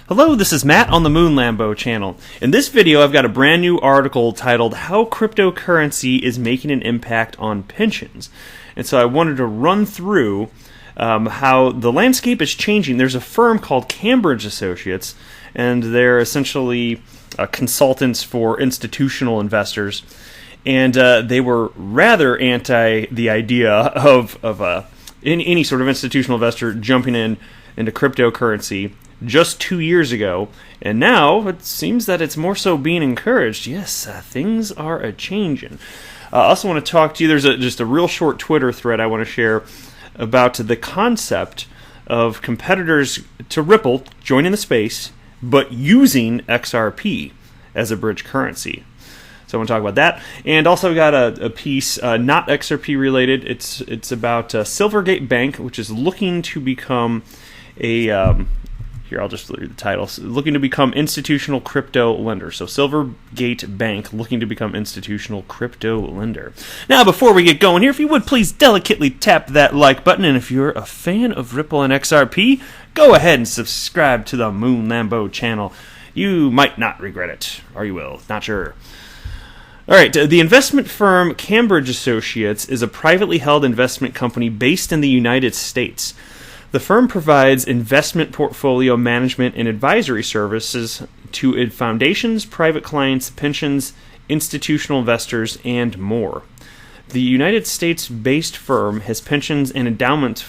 Hello, this is Matt on the Moon Lambo channel. In this video, I've got a brand new article titled How Cryptocurrency is Making an Impact on Pensions. And so I wanted to run through how the landscape is changing. There's a firm called Cambridge Associates, and they're essentially consultants for institutional investors. And they were rather anti the idea of any sort of institutional investor jumping into cryptocurrency just 2 years ago, and now it seems that it's more so being encouraged. Yes, things are a-changing. I also want to talk to you, there's just a real short Twitter thread I want to share about the concept of competitors to Ripple joining the space, but using XRP as a bridge currency. So I want to talk about that. And also got a piece, not XRP related, it's about Silvergate Bank, which is looking to become a... Here, I'll just read the title. Looking to become institutional crypto lender. So Silvergate Bank looking to become institutional crypto lender. Now, before we get going here, if you would please delicately tap that like button. And if you're a fan of Ripple and XRP, go ahead and subscribe to the Moon Lambo channel. You might not regret it. Or you will. Not sure. All right, the investment firm Cambridge Associates is a privately held investment company based in the United States. The firm provides investment portfolio management and advisory services to foundations, private clients, pensions, institutional investors, and more. The United States-based firm has pensions and endowment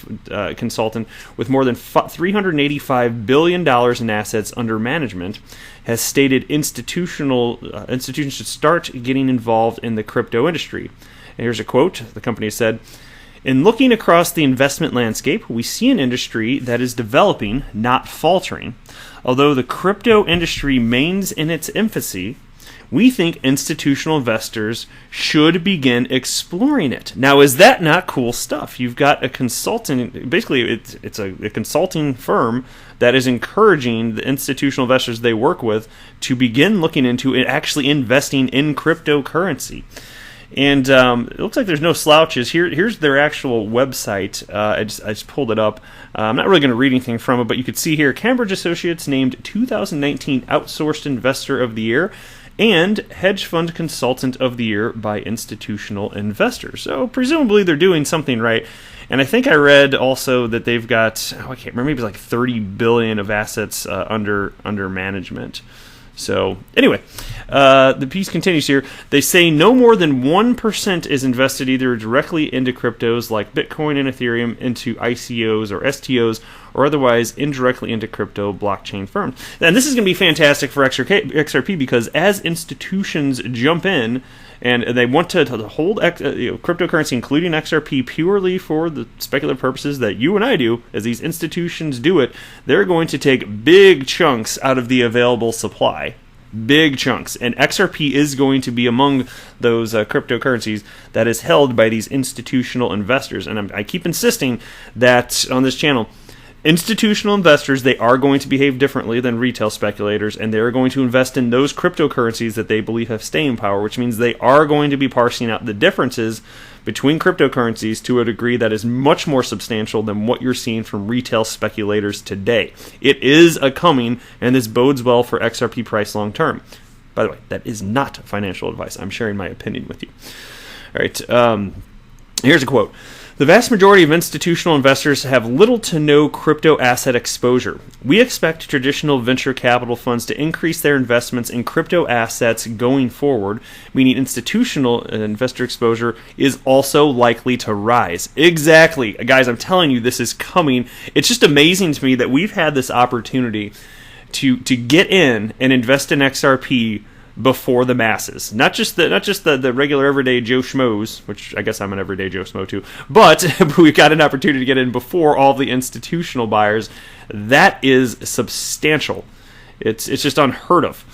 consultant with more than $385 billion in assets under management, has stated institutions should start getting involved in the crypto industry. And here's a quote. The company said, "In looking across the investment landscape, we see an industry that is developing, not faltering. Although the crypto industry remains in its infancy, we think institutional investors should begin exploring it." Now, is that not cool stuff? You've got a consulting, basically it's a consulting firm that is encouraging the institutional investors they work with to begin looking into and actually investing in cryptocurrency. And it looks like there's no slouches. Here's their actual website. I just pulled it up. I'm not really going to read anything from it, but you can see here, Cambridge Associates named 2019 Outsourced Investor of the Year and Hedge Fund Consultant of the Year by institutional investors. So presumably they're doing something right. And I think I read also that they've got, I can't remember, maybe like 30 billion of assets under management. So, anyway, the piece continues here. They say no more than 1% is invested either directly into cryptos like Bitcoin and Ethereum, into ICOs or STOs, or otherwise indirectly into crypto blockchain firms. And this is going to be fantastic for XRP because as institutions jump in and they want to hold cryptocurrency, including XRP, purely for the speculative purposes that you and I do, as these institutions do it, they're going to take big chunks out of the available supply. Big chunks. And XRP is going to be among those cryptocurrencies that is held by these institutional investors. And I keep insisting that on this channel, institutional investors, they are going to behave differently than retail speculators, and they're going to invest in those cryptocurrencies that they believe have staying power, which means they are going to be parsing out the differences between cryptocurrencies to a degree that is much more substantial than what you're seeing from retail speculators today. It is a coming, and this bodes well for XRP price long term. By the way, that is not financial advice. I'm sharing my opinion with you. All right, here's a quote. "The vast majority of institutional investors have little to no crypto asset exposure. We expect traditional venture capital funds to increase their investments in crypto assets going forward, meaning institutional investor exposure is also likely to rise." Exactly. Guys, I'm telling you, this is coming. It's just amazing to me that we've had this opportunity to get in and invest in XRP before the masses, not just the regular everyday Joe Schmoes, which I guess I'm an everyday Joe Schmo too, but we've got an opportunity to get in before all the institutional buyers. That is substantial. It's just unheard of.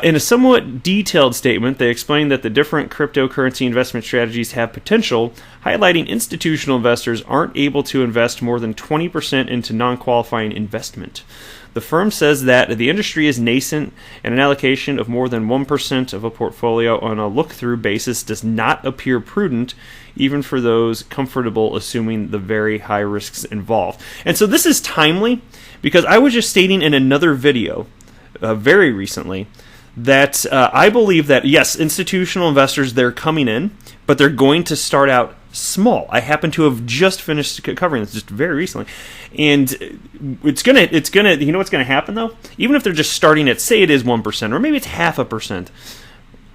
In a somewhat detailed statement, they explain that the different cryptocurrency investment strategies have potential, highlighting institutional investors aren't able to invest more than 20% into non-qualifying investment. The firm says that the industry is nascent and an allocation of more than 1% of a portfolio on a look-through basis does not appear prudent, even for those comfortable assuming the very high risks involved. And so this is timely because I was just stating in another video very recently that I believe that, yes, institutional investors, they're coming in, but they're going to start out small. I happen to have just finished covering this just very recently, and it's gonna you know what's gonna happen though? Even if they're just starting at, say it is 1% or maybe it's 0.5%,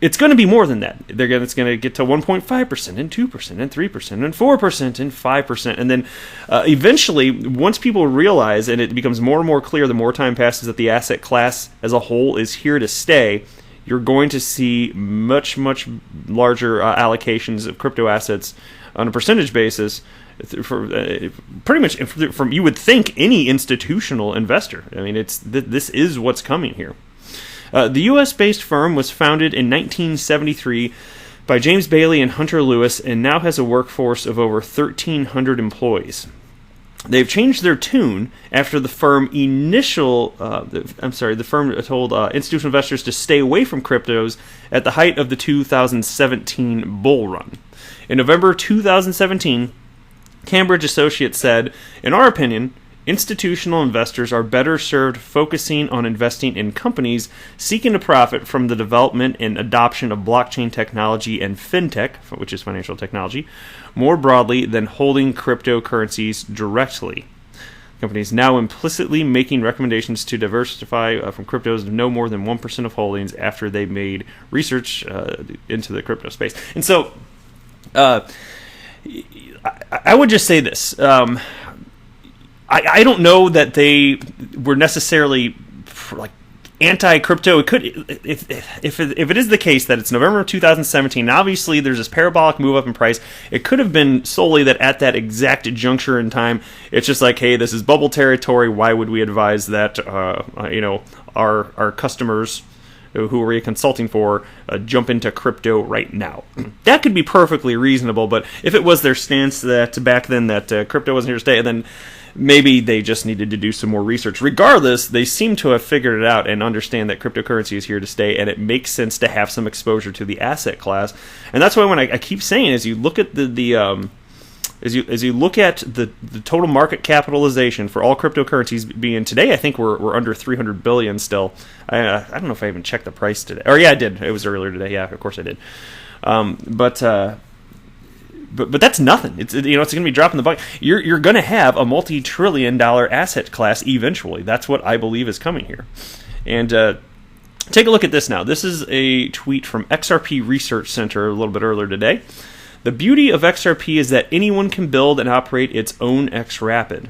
it's going to be more than that. It's going to get to 1.5% and 2% and 3% and 4% and 5%, and then eventually, once people realize and it becomes more and more clear, the more time passes, that the asset class as a whole is here to stay, you're going to see much larger allocations of crypto assets on a percentage basis, for pretty much from, you would think, any institutional investor. I mean, this is what's coming here. The U.S.-based firm was founded in 1973 by James Bailey and Hunter Lewis, and now has a workforce of over 1,300 employees. They've changed their tune after the firm the firm told institutional investors to stay away from cryptos at the height of the 2017 bull run. In November 2017, Cambridge Associates said, "In our opinion, institutional investors are better served focusing on investing in companies seeking to profit from the development and adoption of blockchain technology and fintech," which is financial technology, "more broadly than holding cryptocurrencies directly. Companies now implicitly making recommendations to diversify from cryptos of no more than 1% of holdings after they made research into the crypto space." And so, I would just say this. I don't know that they were necessarily like anti-crypto. It could, if it is the case that it's November of 2017, obviously there's this parabolic move up in price. It could have been solely that at that exact juncture in time, it's just like, hey, this is bubble territory. Why would we advise that our customers who are we consulting for jump into crypto right now? That could be perfectly reasonable. But if it was their stance that back then that crypto wasn't here to stay, then maybe they just needed to do some more research. Regardless, they seem to have figured it out and understand that cryptocurrency is here to stay, and it makes sense to have some exposure to the asset class. And that's why when I keep saying, as you look at as you look at the total market capitalization for all cryptocurrencies being today, I think we're under 300 billion still. I don't know if I even checked the price today. Or yeah, I did. It was earlier today. Yeah, of course I did. But that's nothing. It's going to be dropping the bucket. You're going to have a multi-trillion-dollar asset class eventually. That's what I believe is coming here. And take a look at this now. This is a tweet from XRP Research Center a little bit earlier today. "The beauty of XRP is that anyone can build and operate its own XRapid.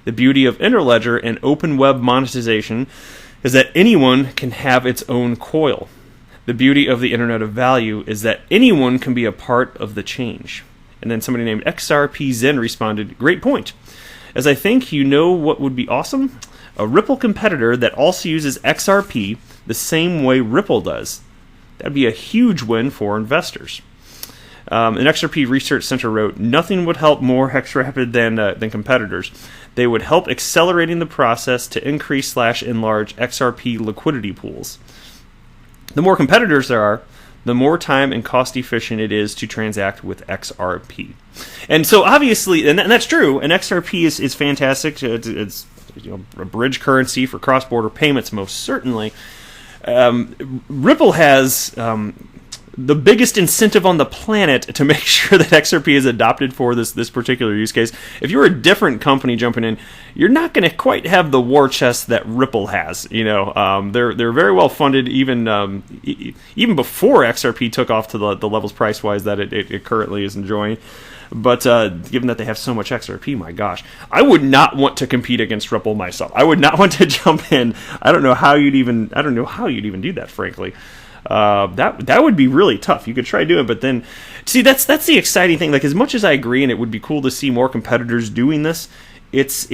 The beauty of Interledger and open web monetization is that anyone can have its own coil. The beauty of the Internet of Value is that anyone can be a part of the change." And then somebody named XRP Zen responded, "Great point. As I think you know what would be awesome? A Ripple competitor that also uses XRP the same way Ripple does. That'd be a huge win for investors." An XRP Research Center wrote, "Nothing would help more XRapid than competitors. They would help accelerating the process to increase/enlarge XRP liquidity pools. The more competitors there are, the more time and cost efficient it is to transact with XRP." And so obviously, and that's true, and XRP is fantastic. It's a bridge currency for cross-border payments, most certainly. Ripple has the biggest incentive on the planet to make sure that XRP is adopted for this particular use case. If you're a different company jumping in, you're not going to quite have the war chest that Ripple has. They're very well funded, even before XRP took off to the levels price wise that it currently is enjoying. But given that they have so much XRP, my gosh, I would not want to compete against Ripple myself. I would not want to jump in. I don't know how you'd even do that, frankly. That would be really tough. You could try doing it, but then see that's the exciting thing. Like, as much as I agree, and it would be cool to see more competitors doing this, it's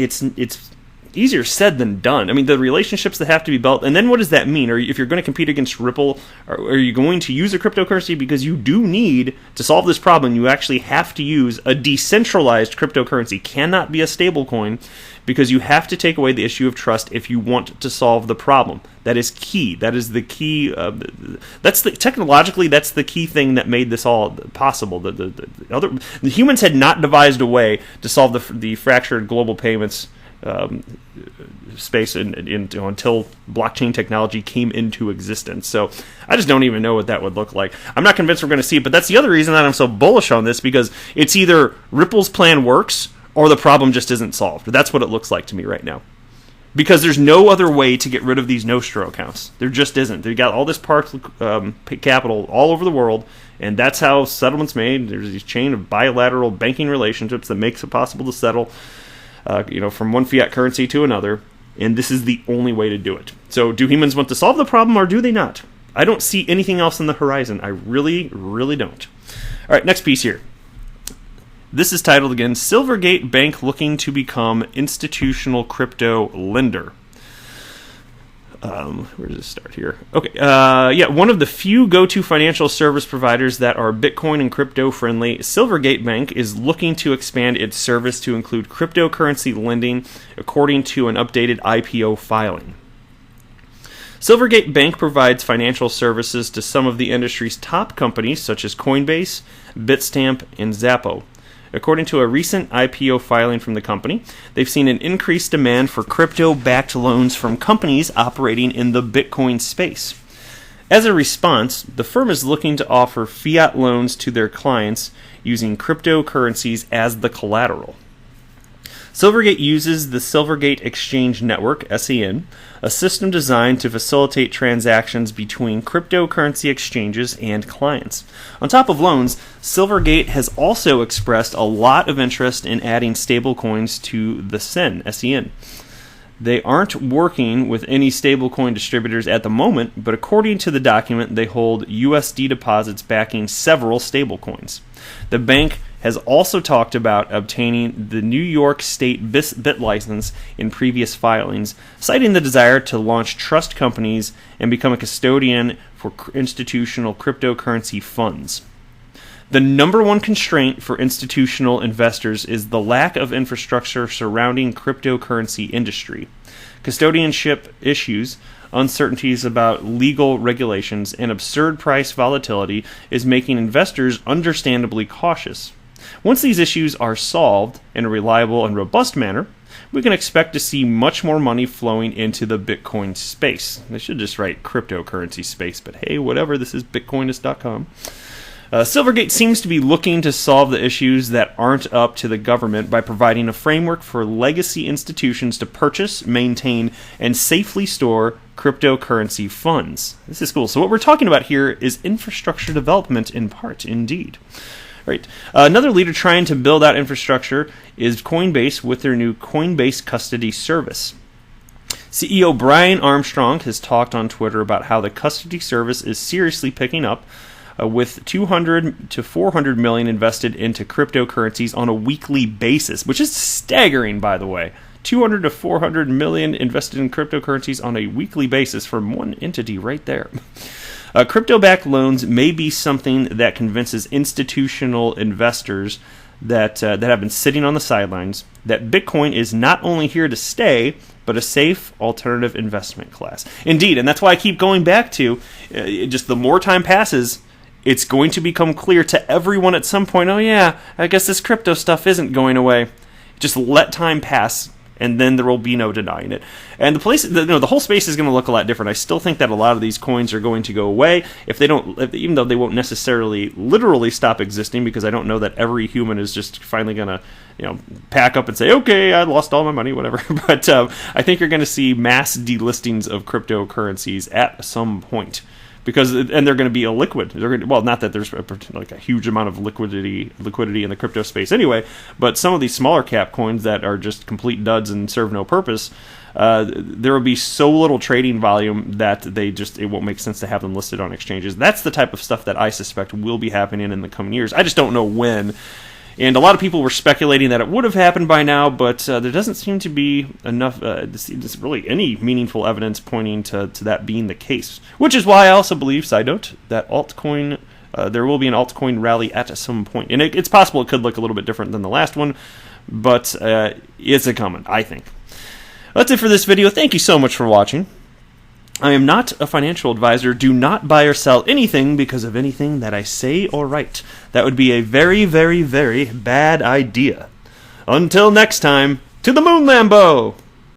easier said than done. I mean, the relationships that have to be built, and then what does that mean? Or if you're going to compete against Ripple, are you going to use a cryptocurrency? Because you do need to solve this problem. You actually have to use a decentralized cryptocurrency. Cannot be a stable coin, because you have to take away the issue of trust if you want to solve the problem. That is key. That is the key. Technologically, that's the key thing that made this all possible. The humans had not devised a way to solve the fractured global payments space until blockchain technology came into existence. So I just don't even know what that would look like. I'm not convinced we're going to see it, but that's the other reason that I'm so bullish on this, because it's either Ripple's plan works or the problem just isn't solved. That's what it looks like to me right now. Because there's no other way to get rid of these Nostro accounts. There just isn't. They've got all this capital all over the world, and that's how settlements made. There's this chain of bilateral banking relationships that makes it possible to settle from one fiat currency to another, and this is the only way to do it. So do humans want to solve the problem, or do they not? I don't see anything else on the horizon. I really, really don't. All right, next piece here. This is titled again, Silvergate Bank Looking to Become Institutional Crypto Lender. Where does it start here? Okay, one of the few go-to financial service providers that are Bitcoin and crypto friendly, Silvergate Bank is looking to expand its service to include cryptocurrency lending, according to an updated IPO filing. Silvergate Bank provides financial services to some of the industry's top companies, such as Coinbase, Bitstamp, and Zappo. According to a recent IPO filing from the company, they've seen an increased demand for crypto-backed loans from companies operating in the Bitcoin space. As a response, the firm is looking to offer fiat loans to their clients using cryptocurrencies as the collateral. Silvergate uses the Silvergate Exchange Network, SEN, a system designed to facilitate transactions between cryptocurrency exchanges and clients. On top of loans, Silvergate has also expressed a lot of interest in adding stablecoins to the SEN. They aren't working with any stablecoin distributors at the moment, but according to the document, they hold USD deposits backing several stablecoins. The bank has also talked about obtaining the New York State BIT license in previous filings, citing the desire to launch trust companies and become a custodian for institutional cryptocurrency funds. The number one constraint for institutional investors is the lack of infrastructure surrounding cryptocurrency industry. Custodianship issues, uncertainties about legal regulations, and absurd price volatility is making investors understandably cautious. Once these issues are solved in a reliable and robust manner, we can expect to see much more money flowing into the Bitcoin space. They should just write cryptocurrency space, but hey, whatever, this is bitcoinist.com. Silvergate seems to be looking to solve the issues that aren't up to the government by providing a framework for legacy institutions to purchase, maintain, and safely store cryptocurrency funds. This is cool. So what we're talking about here is infrastructure development in part, indeed. Right. Another leader trying to build out infrastructure is Coinbase with their new Coinbase Custody service. CEO Brian Armstrong has talked on Twitter about how the custody service is seriously picking up, with 200 to 400 million invested into cryptocurrencies on a weekly basis, which is staggering, by the way. 200 to 400 million invested in cryptocurrencies on a weekly basis from one entity right there. Crypto-backed loans may be something that convinces institutional investors that have been sitting on the sidelines that Bitcoin is not only here to stay, but a safe alternative investment class. Indeed, and that's why I keep going back to just the more time passes, it's going to become clear to everyone at some point, oh yeah, I guess this crypto stuff isn't going away. Just let time pass, and then there will be no denying it. And the whole space is going to look a lot different. I still think that a lot of these coins are going to go away even though they won't necessarily literally stop existing, because I don't know that every human is just finally going to pack up and say, okay, I lost all my money, whatever. But I think you're going to see mass delistings of cryptocurrencies at some point. And they're going to be illiquid. Not that there's a huge amount of liquidity in the crypto space anyway, but some of these smaller cap coins that are just complete duds and serve no purpose, there will be so little trading volume that it won't make sense to have them listed on exchanges. That's the type of stuff that I suspect will be happening in the coming years. I just don't know when. And a lot of people were speculating that it would have happened by now, but there doesn't seem to be enough, really any meaningful evidence pointing to that being the case. Which is why I also believe, side note, that altcoin, there will be an altcoin rally at some point. And it's possible it could look a little bit different than the last one, but it's a coming, I think. That's it for this video. Thank you so much for watching. I am not a financial advisor. Do not buy or sell anything because of anything that I say or write. That would be a very, very, very bad idea. Until next time, to the moon, Lambo!